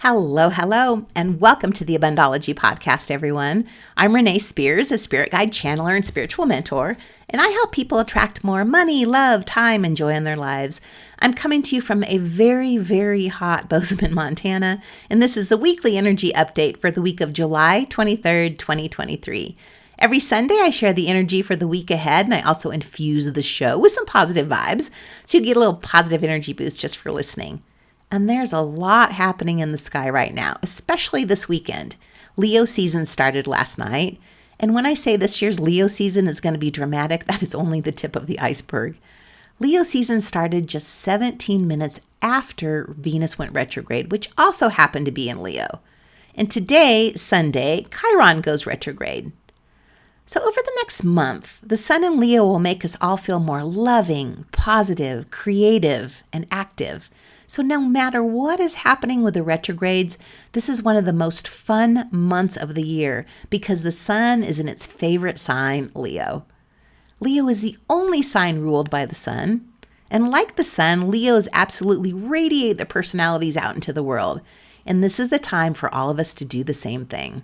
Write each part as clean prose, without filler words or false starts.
Hello, and welcome to the Abundology podcast, everyone. I'm Renee Spears, a spirit guide channeler and spiritual mentor, and I help people attract more money, love, time, and joy in their lives. I'm coming to you from a very, very hot Bozeman, Montana, and this is the weekly energy update for the week of July 23rd, 2023. Every Sunday, I share the energy for the week ahead, and I also infuse the show with some positive vibes, so you get a little positive energy boost just for listening. And there's a lot happening in the sky right now, especially this weekend. Leo season started last night. And when I say this year's Leo season is going to be dramatic, that is only the tip of the iceberg. Leo season started just 17 minutes after Venus went retrograde, which also happened to be in Leo. And today, Sunday, Chiron goes retrograde. So over the next month, the sun in Leo will make us all feel more loving, positive, creative, and active. So no matter what is happening with the retrogrades, this is one of the most fun months of the year because the sun is in its favorite sign, Leo. Leo is the only sign ruled by the sun. And like the sun, Leos absolutely radiate their personalities out into the world. And this is the time for all of us to do the same thing.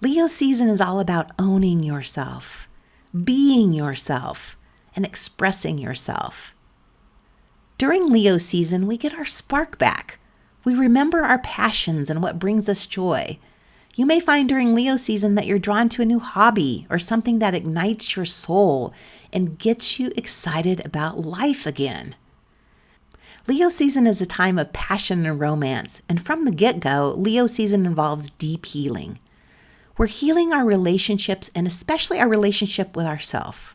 Leo season is all about owning yourself, being yourself, and expressing yourself. During Leo season, we get our spark back. We remember our passions and what brings us joy. You may find during Leo season that you're drawn to a new hobby or something that ignites your soul and gets you excited about life again. Leo season is a time of passion and romance, and from the get-go, Leo season involves deep healing. We're healing our relationships and especially our relationship with ourselves.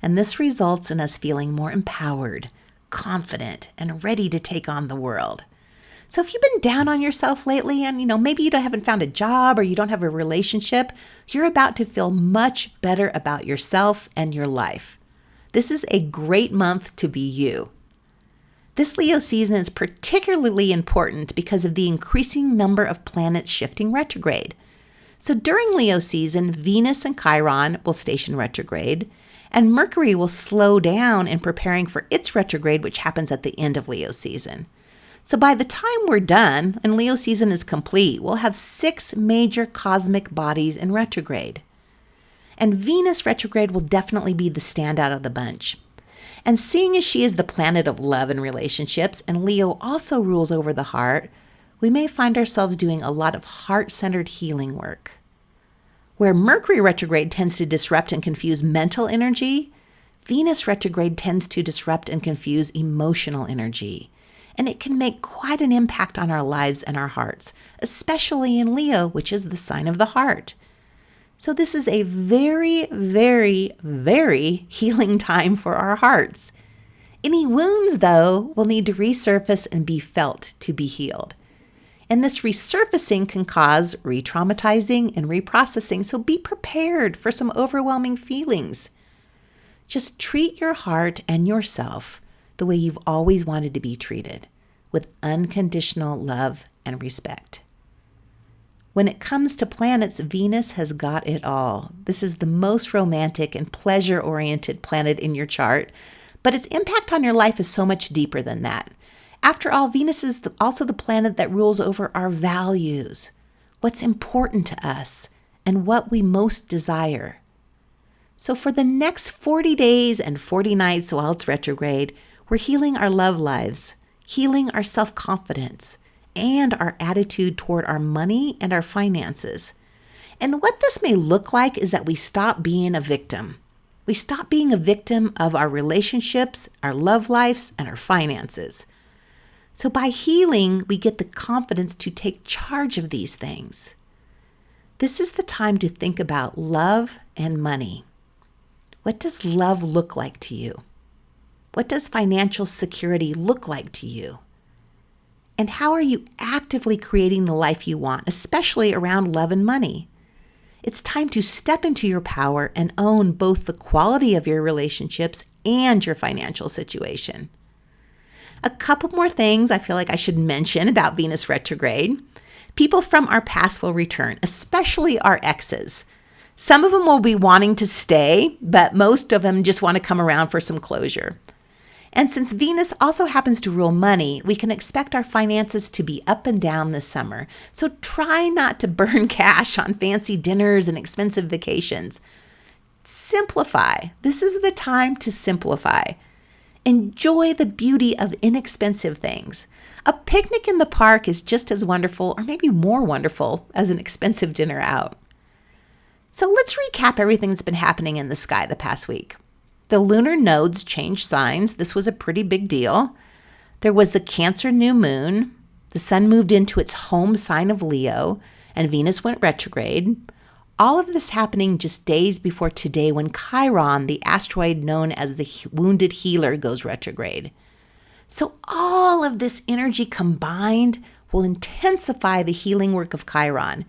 And this results in us feeling more empowered, confident, and ready to take on the world. So if you've been down on yourself lately and maybe you haven't found a job or you don't have a relationship, you're about to feel much better about yourself and your life. This is a great month to be you. This Leo season is particularly important because of the increasing number of planets shifting retrograde. So during Leo season, Venus and Chiron will station retrograde, and Mercury will slow down in preparing for its retrograde, which happens at the end of Leo season. So by the time we're done and Leo season is complete, we'll have 6 major cosmic bodies in retrograde. And Venus retrograde will definitely be the standout of the bunch. And seeing as she is the planet of love and relationships, and Leo also rules over the heart, we may find ourselves doing a lot of heart-centered healing work. Where Mercury retrograde tends to disrupt and confuse mental energy, Venus retrograde tends to disrupt and confuse emotional energy. And it can make quite an impact on our lives and our hearts, especially in Leo, which is the sign of the heart. So this is a very, very, very healing time for our hearts. Any wounds, though, will need to resurface and be felt to be healed. And this resurfacing can cause re-traumatizing and reprocessing, so be prepared for some overwhelming feelings. Just treat your heart and yourself the way you've always wanted to be treated, with unconditional love and respect. When it comes to planets, Venus has got it all. This is the most romantic and pleasure-oriented planet in your chart, but its impact on your life is so much deeper than that. After all, Venus is also the planet that rules over our values, what's important to us, and what we most desire. So for the next 40 days and 40 nights while it's retrograde, we're healing our love lives, healing our self-confidence, and our attitude toward our money and our finances. And what this may look like is that we stop being a victim. We stop being a victim of our relationships, our love lives, and our finances. So by healing, we get the confidence to take charge of these things. This is the time to think about love and money. What does love look like to you? What does financial security look like to you? And how are you actively creating the life you want, especially around love and money? It's time to step into your power and own both the quality of your relationships and your financial situation. A couple more things I feel like I should mention about Venus retrograde. People from our past will return, especially our exes. Some of them will be wanting to stay, but most of them just want to come around for some closure. And since Venus also happens to rule money, we can expect our finances to be up and down this summer. So try not to burn cash on fancy dinners and expensive vacations. Simplify. This is the time to simplify. Enjoy the beauty of inexpensive things. A picnic in the park is just as wonderful, or maybe more wonderful, as an expensive dinner out. So let's recap everything that's been happening in the sky the past week. The lunar nodes changed signs. This was a pretty big deal. There was the Cancer new moon. The sun moved into its home sign of Leo, and Venus went retrograde. All of this happening just days before today when Chiron, the asteroid known as the wounded healer, goes retrograde. So all of this energy combined will intensify the healing work of Chiron,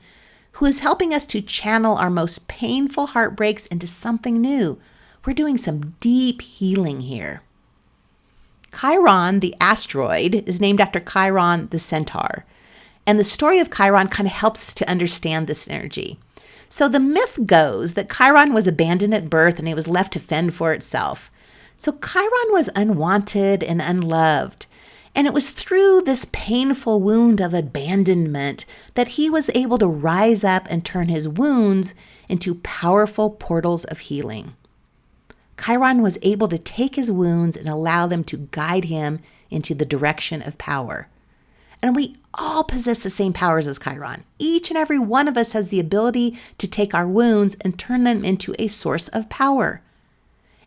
who is helping us to channel our most painful heartbreaks into something new. We're doing some deep healing here. Chiron, the asteroid, is named after Chiron, the centaur. And the story of Chiron kind of helps us to understand this energy. So the myth goes that Chiron was abandoned at birth and it was left to fend for itself. So Chiron was unwanted and unloved. And it was through this painful wound of abandonment that he was able to rise up and turn his wounds into powerful portals of healing. Chiron was able to take his wounds and allow them to guide him into the direction of power. And we all possess the same powers as Chiron. Each and every one of us has the ability to take our wounds and turn them into a source of power.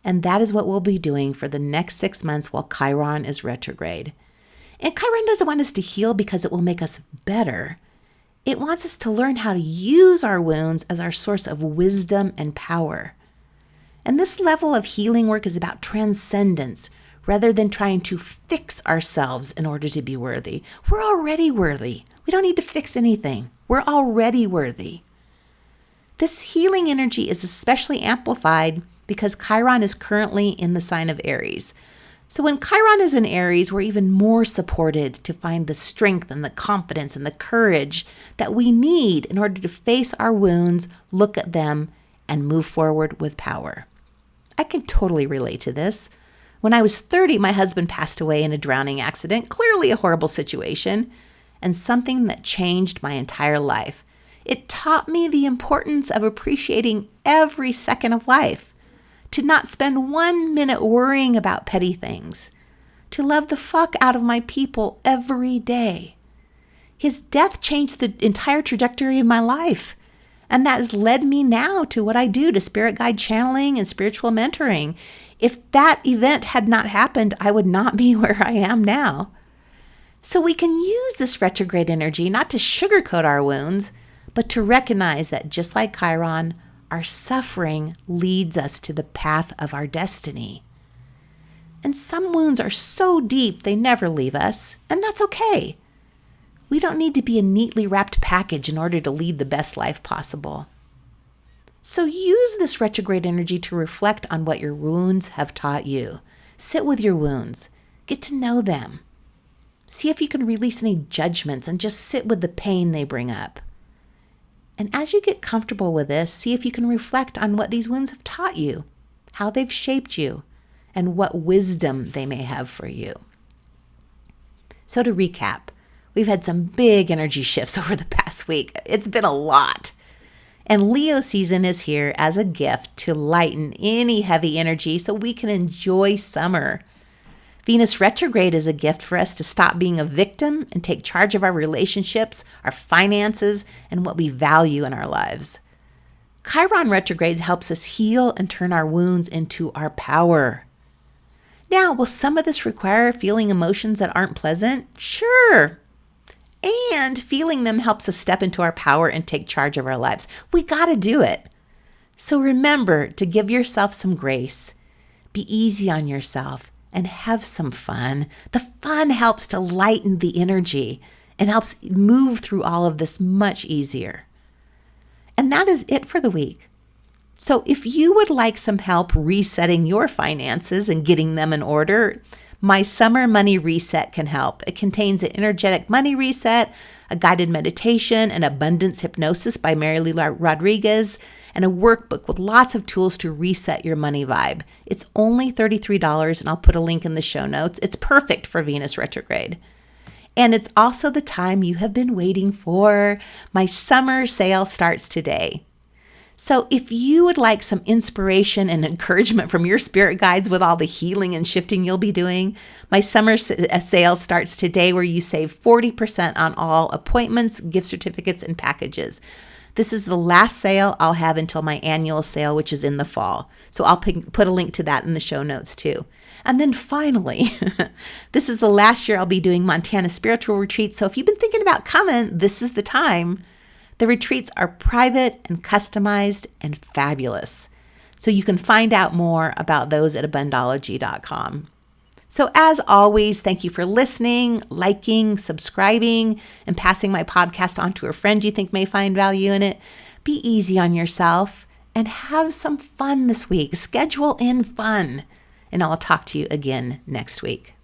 And that is what we'll be doing for the next 6 months while Chiron is retrograde. And Chiron doesn't want us to heal because it will make us better. It wants us to learn how to use our wounds as our source of wisdom and power. And this level of healing work is about transcendence rather than trying to fix ourselves in order to be worthy. We're already worthy. We don't need to fix anything. We're already worthy. This healing energy is especially amplified because Chiron is currently in the sign of Aries. So when Chiron is in Aries, we're even more supported to find the strength and the confidence and the courage that we need in order to face our wounds, look at them, and move forward with power. I can totally relate to this. When I was 30, my husband passed away in a drowning accident, clearly a horrible situation, and something that changed my entire life. It taught me the importance of appreciating every second of life, to not spend 1 minute worrying about petty things, to love the fuck out of my people every day. His death changed the entire trajectory of my life. And that has led me now to what I do, to spirit guide channeling and spiritual mentoring. If that event had not happened, I would not be where I am now. So we can use this retrograde energy not to sugarcoat our wounds, but to recognize that just like Chiron, our suffering leads us to the path of our destiny. And some wounds are so deep they never leave us, and that's okay. We don't need to be a neatly wrapped package in order to lead the best life possible. So use this retrograde energy to reflect on what your wounds have taught you. Sit with your wounds. Get to know them. See if you can release any judgments and just sit with the pain they bring up. And as you get comfortable with this, see if you can reflect on what these wounds have taught you, how they've shaped you, and what wisdom they may have for you. So to recap, we've had some big energy shifts over the past week. It's been a lot. And Leo season is here as a gift to lighten any heavy energy so we can enjoy summer. Venus retrograde is a gift for us to stop being a victim and take charge of our relationships, our finances, and what we value in our lives. Chiron retrograde helps us heal and turn our wounds into our power. Now, will some of this require feeling emotions that aren't pleasant? Sure. And feeling them helps us step into our power and take charge of our lives. We got to do it. So remember to give yourself some grace. Be easy on yourself and have some fun. The fun helps to lighten the energy and helps move through all of this much easier. And that is it for the week. So if you would like some help resetting your finances and getting them in order, My Summer Money Reset can help. It contains an energetic money reset, a guided meditation, an abundance hypnosis by Mary Lou Rodriguez, and a workbook with lots of tools to reset your money vibe. It's only $33, and I'll put a link in the show notes. It's perfect for Venus retrograde. And it's also the time you have been waiting for. My summer sale starts today. So if you would like some inspiration and encouragement from your spirit guides with all the healing and shifting you'll be doing, my summer sale starts today, where you save 40% on all appointments, gift certificates, and packages. This is the last sale I'll have until my annual sale, which is in the fall. So I'll put a link to that in the show notes too. And then finally, this is the last year I'll be doing Montana spiritual retreats. So if you've been thinking about coming, this is the time. The retreats are private and customized and fabulous. So you can find out more about those at Abundology.com. So as always, thank you for listening, liking, subscribing, and passing my podcast on to a friend you think may find value in it. Be easy on yourself and have some fun this week. Schedule in fun. And I'll talk to you again next week.